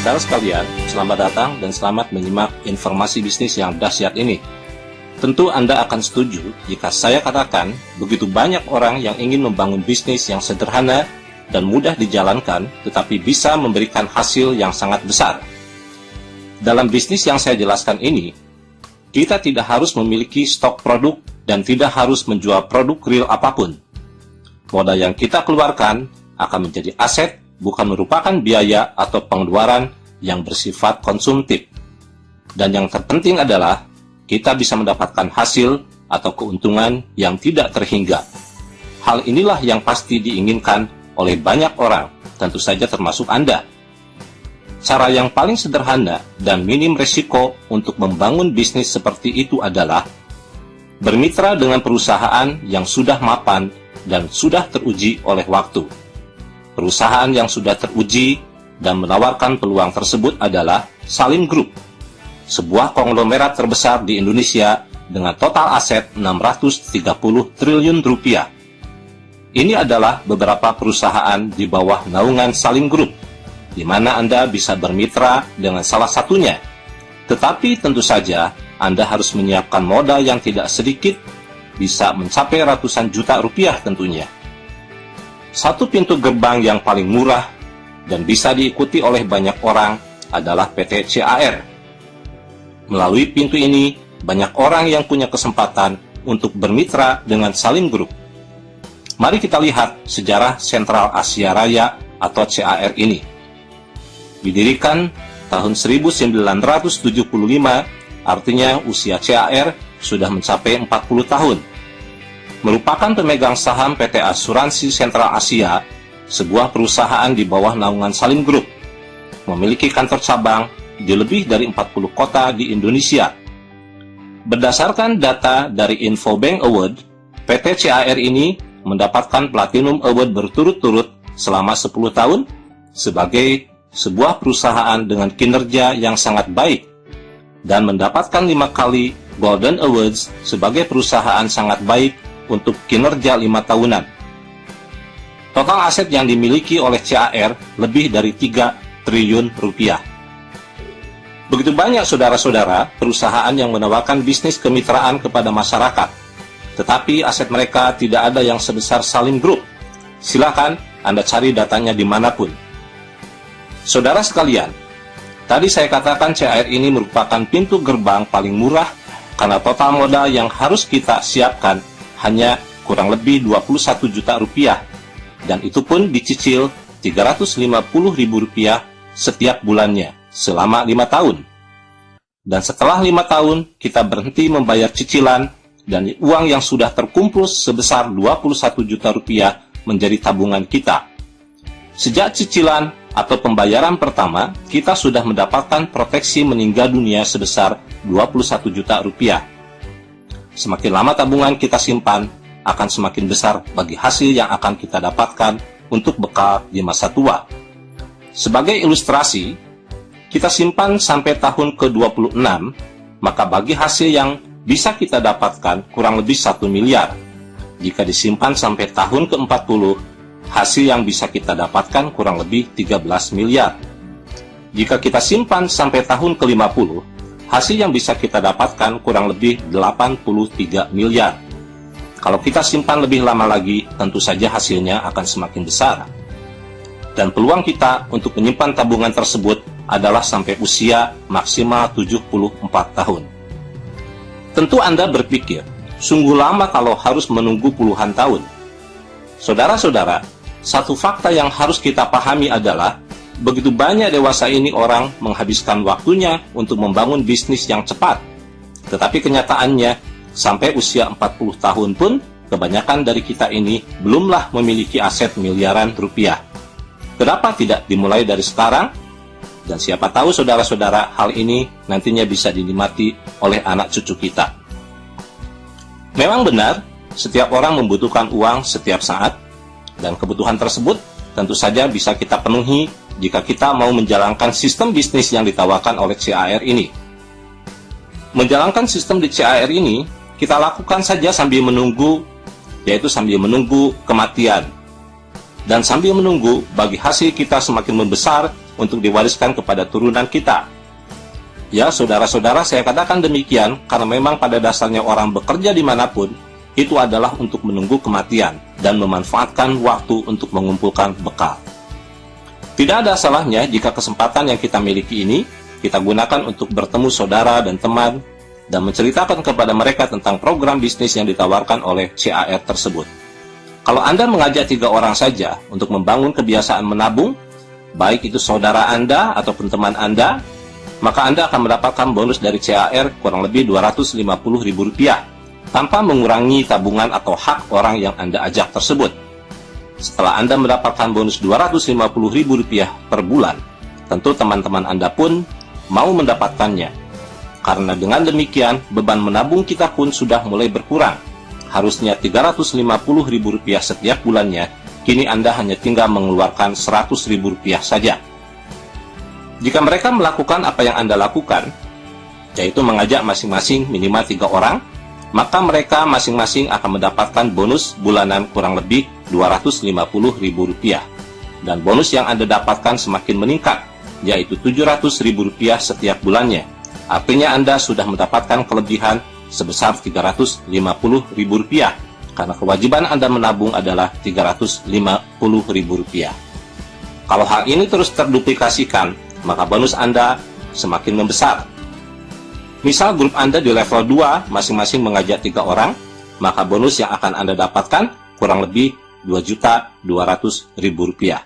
saudara sekalian, selamat datang dan selamat menyimak informasi bisnis yang dahsyat ini. Tentu Anda akan setuju jika saya katakan begitu banyak orang yang ingin membangun bisnis yang sederhana dan mudah dijalankan, tetapi bisa memberikan hasil yang sangat besar. Dalam bisnis yang saya jelaskan ini, kita tidak harus memiliki stok produk dan tidak harus menjual produk real apapun. Modal yang kita keluarkan akan menjadi aset, bukan merupakan biaya atau pengeluaran yang bersifat konsumtif. Dan yang terpenting adalah kita bisa mendapatkan hasil atau keuntungan yang tidak terhingga. Hal inilah yang pasti diinginkan oleh banyak orang, tentu saja termasuk Anda. Cara yang paling sederhana dan minim resiko untuk membangun bisnis seperti itu adalah bermitra dengan perusahaan yang sudah mapan dan sudah teruji oleh waktu. Perusahaan yang sudah teruji dan menawarkan peluang tersebut adalah Salim Group, sebuah konglomerat terbesar di Indonesia dengan total aset 630 triliun rupiah. Ini adalah beberapa perusahaan di bawah naungan Salim Group, di mana Anda bisa bermitra dengan salah satunya. Tetapi tentu saja Anda harus menyiapkan modal yang tidak sedikit, bisa mencapai ratusan juta rupiah tentunya. Satu pintu gerbang yang paling murah dan bisa diikuti oleh banyak orang adalah PT CAR. Melalui pintu ini, banyak orang yang punya kesempatan untuk bermitra dengan Salim Group. Mari kita lihat sejarah Sentral Asia Raya atau CAR ini. Didirikan tahun 1975, artinya usia CAR sudah mencapai 40 tahun. Merupakan pemegang saham PT Asuransi Sentral Asia, sebuah perusahaan di bawah naungan Salim Group, memiliki kantor cabang di lebih dari 40 kota di Indonesia. Berdasarkan data dari Infobank Award, PT CAR ini mendapatkan Platinum Award berturut-turut selama 10 tahun sebagai sebuah perusahaan dengan kinerja yang sangat baik dan mendapatkan 5 kali Golden Awards sebagai perusahaan sangat baik untuk kinerja 5 tahunan. Total aset yang dimiliki oleh CAR lebih dari 3 triliun rupiah. Begitu banyak saudara-saudara perusahaan yang menawarkan bisnis kemitraan kepada masyarakat, tetapi aset mereka tidak ada yang sebesar Salim Group. Silakan Anda cari datanya dimanapun. Saudara sekalian, tadi saya katakan CAR ini merupakan pintu gerbang paling murah karena total modal yang harus kita siapkan hanya kurang lebih 21 juta rupiah, dan itu pun dicicil 350.000 rupiah setiap bulannya selama 5 tahun. Dan setelah 5 tahun kita berhenti membayar cicilan dan uang yang sudah terkumpul sebesar 21 juta rupiah menjadi tabungan kita. Sejak cicilan atau pembayaran pertama, kita sudah mendapatkan proteksi meninggal dunia sebesar 21 juta rupiah. Semakin lama tabungan kita simpan, akan semakin besar bagi hasil yang akan kita dapatkan untuk bekal di masa tua. Sebagai ilustrasi, kita simpan sampai tahun ke-26, maka bagi hasil yang bisa kita dapatkan kurang lebih 1 miliar. Jika disimpan sampai tahun ke-40, hasil yang bisa kita dapatkan kurang lebih 13 miliar. Jika kita simpan sampai tahun ke-50, hasil yang bisa kita dapatkan kurang lebih 83 miliar. Kalau kita simpan lebih lama lagi, tentu saja hasilnya akan semakin besar. Dan peluang kita untuk menyimpan tabungan tersebut adalah sampai usia maksimal 74 tahun. Tentu Anda berpikir, sungguh lama kalau harus menunggu puluhan tahun. Saudara-saudara, satu fakta yang harus kita pahami adalah begitu banyak dewasa ini orang menghabiskan waktunya untuk membangun bisnis yang cepat. Tetapi kenyataannya, sampai usia 40 tahun pun, kebanyakan dari kita ini belumlah memiliki aset miliaran rupiah. Kenapa tidak dimulai dari sekarang? Dan siapa tahu saudara-saudara, hal ini nantinya bisa dinikmati oleh anak cucu kita. Memang benar, setiap orang membutuhkan uang setiap saat, dan kebutuhan tersebut tentu saja bisa kita penuhi jika kita mau menjalankan sistem bisnis yang ditawarkan oleh CAR ini. Menjalankan sistem di CAR ini, kita lakukan saja sambil menunggu, yaitu sambil menunggu kematian. Dan sambil menunggu bagi hasil kita semakin membesar, untuk diwariskan kepada turunan kita. Ya, saudara-saudara, saya katakan demikian karena memang pada dasarnya orang bekerja dimanapun, itu adalah untuk menunggu kematian dan memanfaatkan waktu untuk mengumpulkan bekal. Tidak ada salahnya jika kesempatan yang kita miliki ini, kita gunakan untuk bertemu saudara dan teman, dan menceritakan kepada mereka tentang program bisnis yang ditawarkan oleh CAR tersebut. Kalau Anda mengajak 3 orang saja untuk membangun kebiasaan menabung, baik itu saudara Anda ataupun teman Anda, maka Anda akan mendapatkan bonus dari CAR kurang lebih Rp250.000 tanpa mengurangi tabungan atau hak orang yang Anda ajak tersebut. Setelah Anda mendapatkan bonus Rp250.000 per bulan, tentu teman-teman Anda pun mau mendapatkannya. Karena dengan demikian, beban menabung kita pun sudah mulai berkurang. Harusnya Rp350.000 setiap bulannya, kini Anda hanya tinggal mengeluarkan Rp100.000 saja. Jika mereka melakukan apa yang Anda lakukan, yaitu mengajak masing-masing minimal 3 orang, maka mereka masing-masing akan mendapatkan bonus bulanan kurang lebih Rp250.000. Dan bonus yang Anda dapatkan semakin meningkat, yaitu Rp700.000 setiap bulannya. Artinya Anda sudah mendapatkan kelebihan sebesar Rp350.000, karena kewajiban Anda menabung adalah Rp350.000. Kalau hal ini terus terduplikasikan, maka bonus Anda semakin membesar. Misal grup Anda di level 2 masing-masing mengajak 3 orang, maka bonus yang akan Anda dapatkan kurang lebih Rp2.200.000.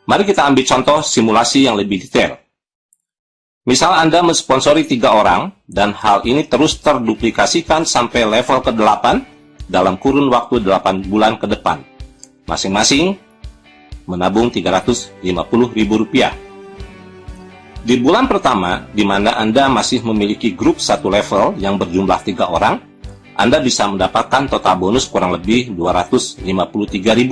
Mari kita ambil contoh simulasi yang lebih detail. Misal Anda mensponsori 3 orang, dan hal ini terus terduplikasikan sampai level ke-8 dalam kurun waktu 8 bulan ke depan. Masing-masing menabung Rp350.000. Di bulan pertama, di mana Anda masih memiliki grup 1 level yang berjumlah 3 orang, Anda bisa mendapatkan total bonus kurang lebih Rp253.000.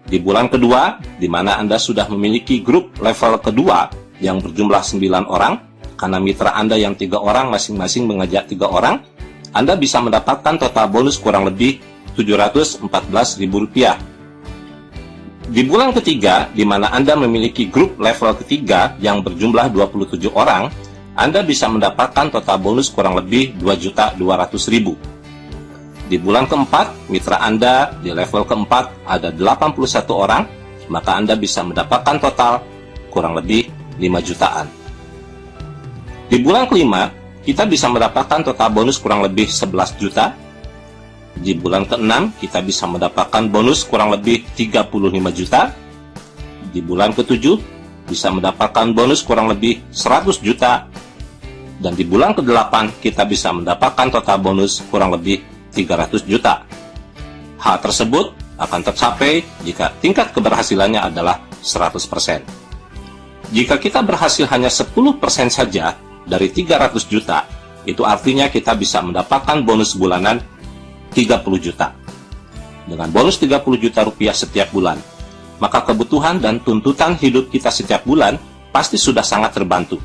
Di bulan kedua, di mana Anda sudah memiliki grup level kedua yang berjumlah 9 orang, karena mitra Anda yang 3 orang masing-masing mengajak 3 orang, Anda bisa mendapatkan total bonus kurang lebih Rp714.000. Di bulan ketiga, di mana Anda memiliki grup level ketiga yang berjumlah 27 orang, Anda bisa mendapatkan total bonus kurang lebih Rp2.200.000. Di bulan keempat, mitra Anda di level keempat ada 81 orang, maka Anda bisa mendapatkan total kurang lebih 5 jutaan. Di bulan kelima, kita bisa mendapatkan total bonus kurang lebih 11 juta. Di bulan ke-6, kita bisa mendapatkan bonus kurang lebih 35 juta. Di bulan ke-7, bisa mendapatkan bonus kurang lebih 100 juta. Dan di bulan ke-8, kita bisa mendapatkan total bonus kurang lebih 300 juta. Hal tersebut akan tercapai jika tingkat keberhasilannya adalah 100%. Jika kita berhasil hanya 10% saja dari 300 juta, itu artinya kita bisa mendapatkan bonus bulanan 30 juta. Dengan bonus 30 juta rupiah setiap bulan, maka kebutuhan dan tuntutan hidup kita setiap bulan pasti sudah sangat terbantu.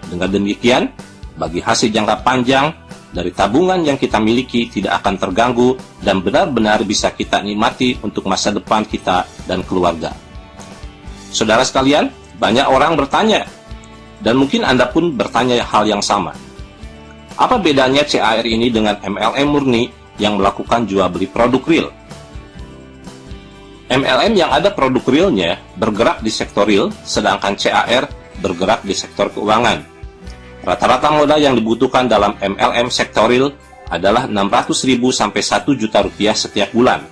Dengan demikian, bagi hasil jangka panjang dari tabungan yang kita miliki tidak akan terganggu dan benar-benar bisa kita nikmati untuk masa depan kita dan keluarga. Saudara sekalian, banyak orang bertanya, dan mungkin Anda pun bertanya hal yang sama. Apa bedanya CAR ini dengan MLM murni yang melakukan jual beli produk real? MLM yang ada produk realnya bergerak di sektor real, sedangkan CAR bergerak di sektor keuangan. Rata-rata modal yang dibutuhkan dalam MLM sektor real adalah Rp600.000 sampai Rp1 juta setiap bulan.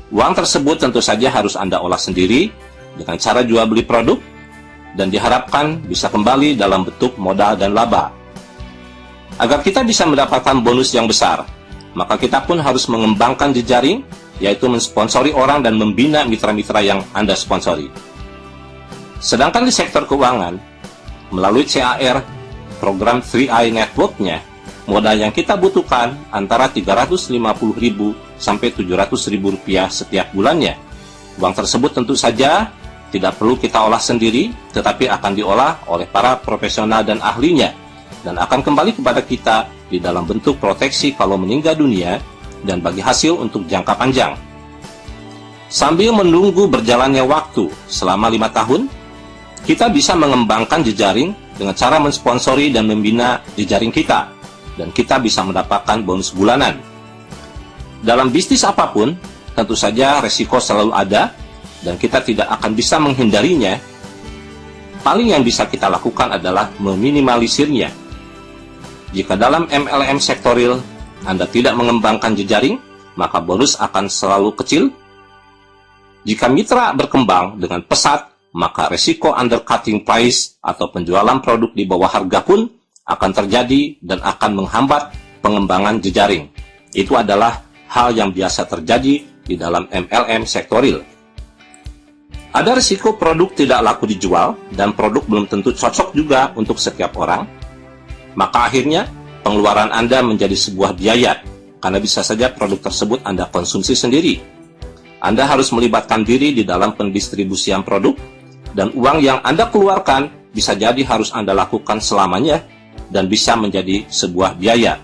Uang tersebut tentu saja harus Anda olah sendiri dengan cara jual beli produk, dan diharapkan bisa kembali dalam bentuk modal dan laba. Agar kita bisa mendapatkan bonus yang besar, maka kita pun harus mengembangkan jejaring, yaitu mensponsori orang dan membina mitra-mitra yang Anda sponsori. Sedangkan di sektor keuangan, melalui CAR, program 3i Network-nya, modal yang kita butuhkan antara Rp350.000 sampai Rp700.000 setiap bulannya. Uang tersebut tentu saja tidak perlu kita olah sendiri, tetapi akan diolah oleh para profesional dan ahlinya, dan akan kembali kepada kita di dalam bentuk proteksi kalau meninggal dunia dan bagi hasil untuk jangka panjang. Sambil menunggu berjalannya waktu selama 5 tahun, Kita bisa mengembangkan jejaring dengan cara mensponsori dan membina jejaring kita, dan kita bisa mendapatkan bonus bulanan. Dalam bisnis apapun, tentu saja resiko selalu ada, dan kita tidak akan bisa menghindarinya. Paling yang bisa kita lakukan adalah meminimalisirnya. Jika dalam MLM sektoril Anda tidak mengembangkan jejaring, maka bonus akan selalu kecil. Jika mitra berkembang dengan pesat, maka resiko undercutting price atau penjualan produk di bawah harga pun akan terjadi dan akan menghambat pengembangan jejaring. Itu adalah hal yang biasa terjadi di dalam MLM sektoril. Ada risiko produk tidak laku dijual dan produk belum tentu cocok juga untuk setiap orang. Maka akhirnya pengeluaran Anda menjadi sebuah biaya, karena bisa saja produk tersebut Anda konsumsi sendiri. Anda harus melibatkan diri di dalam pendistribusian produk, dan uang yang Anda keluarkan bisa jadi harus Anda lakukan selamanya dan bisa menjadi sebuah biaya.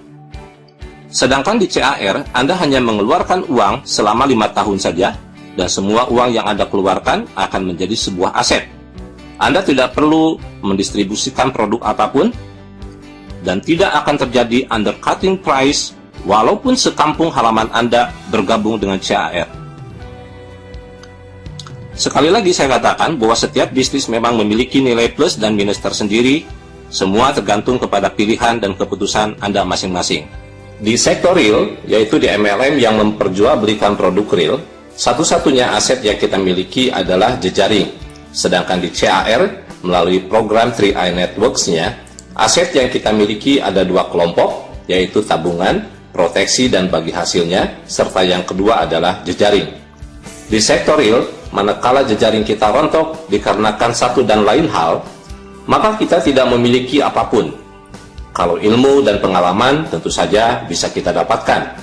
Sedangkan di CAR, Anda hanya mengeluarkan uang selama 5 tahun saja, dan semua uang yang Anda keluarkan akan menjadi sebuah aset. Anda tidak perlu mendistribusikan produk apapun, dan tidak akan terjadi undercutting price walaupun sekampung halaman Anda bergabung dengan CAR. Sekali lagi saya katakan bahwa setiap bisnis memang memiliki nilai plus dan minus tersendiri, semua tergantung kepada pilihan dan keputusan Anda masing-masing. Di sektor real, yaitu di MLM yang memperjualbelikan produk real, satu-satunya aset yang kita miliki adalah jejaring. Sedangkan di CAR, melalui program 3i Networks-nya, aset yang kita miliki ada 2 kelompok, yaitu tabungan, proteksi, dan bagi hasilnya, serta yang kedua adalah jejaring. Di sektor real, manakala jejaring kita rontok dikarenakan satu dan lain hal, maka kita tidak memiliki apapun. Kalau ilmu dan pengalaman tentu saja bisa kita dapatkan.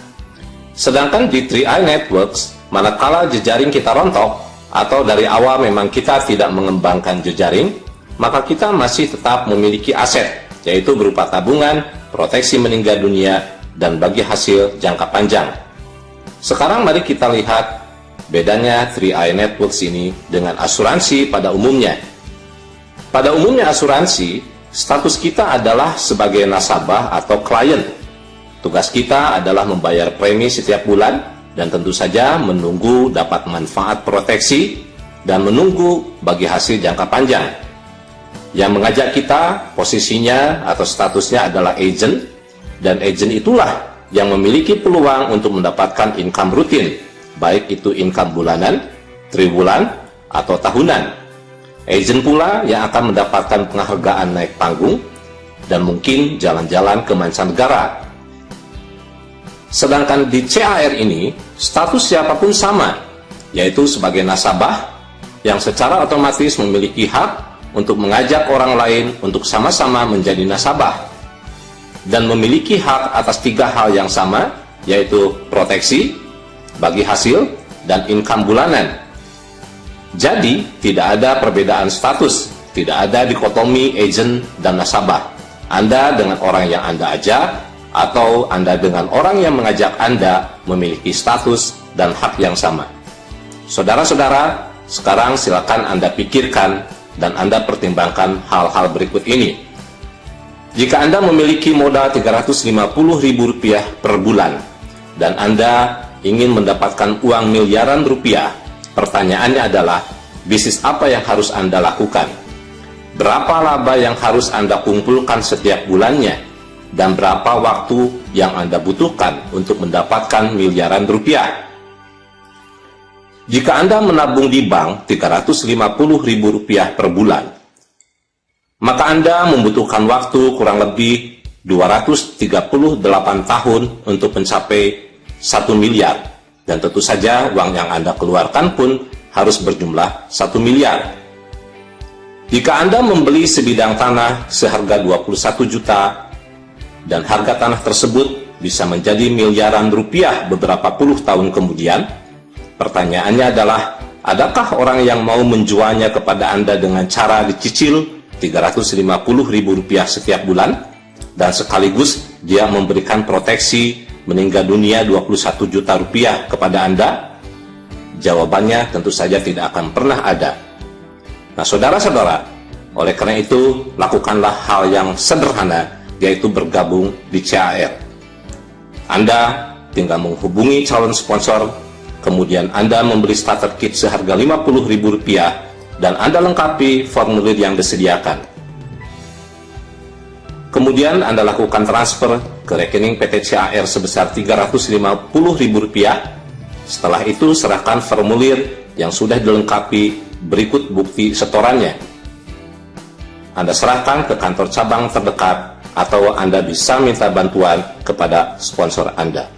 Sedangkan di 3i Networks, manakala jejaring kita rontok, atau dari awal memang kita tidak mengembangkan jejaring, maka kita masih tetap memiliki aset, yaitu berupa tabungan, proteksi meninggal dunia, dan bagi hasil jangka panjang. Sekarang mari kita lihat bedanya 3i Networks ini dengan asuransi pada umumnya. Pada umumnya asuransi, status kita adalah sebagai nasabah atau klien. Tugas kita adalah membayar premi setiap bulan dan tentu saja menunggu dapat manfaat proteksi dan menunggu bagi hasil jangka panjang. Yang mengajak kita posisinya atau statusnya adalah agent, dan agent itulah yang memiliki peluang untuk mendapatkan income rutin, baik itu income bulanan, triwulan, atau tahunan. Agent pula yang akan mendapatkan penghargaan naik panggung dan mungkin jalan-jalan ke mancanegara. Sedangkan di CAR ini, status siapapun sama, yaitu sebagai nasabah yang secara otomatis memiliki hak untuk mengajak orang lain untuk sama-sama menjadi nasabah dan memiliki hak atas 3 hal yang sama, yaitu proteksi, bagi hasil, dan income bulanan. Jadi, tidak ada perbedaan status, tidak ada dikotomi agent dan nasabah. Anda dengan orang yang Anda ajak, atau Anda dengan orang yang mengajak Anda memiliki status dan hak yang sama. Saudara-saudara, sekarang silakan Anda pikirkan dan Anda pertimbangkan hal-hal berikut ini. Jika Anda memiliki modal Rp350.000 per bulan, dan Anda ingin mendapatkan uang miliaran rupiah, pertanyaannya adalah, bisnis apa yang harus Anda lakukan? Berapa laba yang harus Anda kumpulkan setiap bulannya? Dan berapa waktu yang Anda butuhkan untuk mendapatkan miliaran rupiah? Jika Anda menabung di bank Rp350.000 per bulan, maka Anda membutuhkan waktu kurang lebih 238 tahun untuk mencapai 1 miliar, dan tentu saja uang yang Anda keluarkan pun harus berjumlah 1 miliar. Jika Anda membeli sebidang tanah seharga 21 juta dan harga tanah tersebut bisa menjadi miliaran rupiah beberapa puluh tahun kemudian, pertanyaannya adalah, adakah orang yang mau menjualnya kepada Anda dengan cara dicicil Rp350.000 setiap bulan dan sekaligus dia memberikan proteksi meninggal dunia 21 juta rupiah kepada Anda? Jawabannya tentu saja tidak akan pernah ada. Nah, saudara-saudara, Oleh karena itu, lakukanlah hal yang sederhana, yaitu bergabung di CAR. Anda tinggal menghubungi calon sponsor, kemudian Anda membeli starter kit seharga Rp50.000 dan Anda lengkapi formulir yang disediakan. Kemudian Anda lakukan transfer ke rekening PT CAR sebesar Rp350.000. Setelah itu serahkan formulir yang sudah dilengkapi berikut bukti setorannya. Anda serahkan ke kantor cabang terdekat atau Anda bisa minta bantuan kepada sponsor Anda.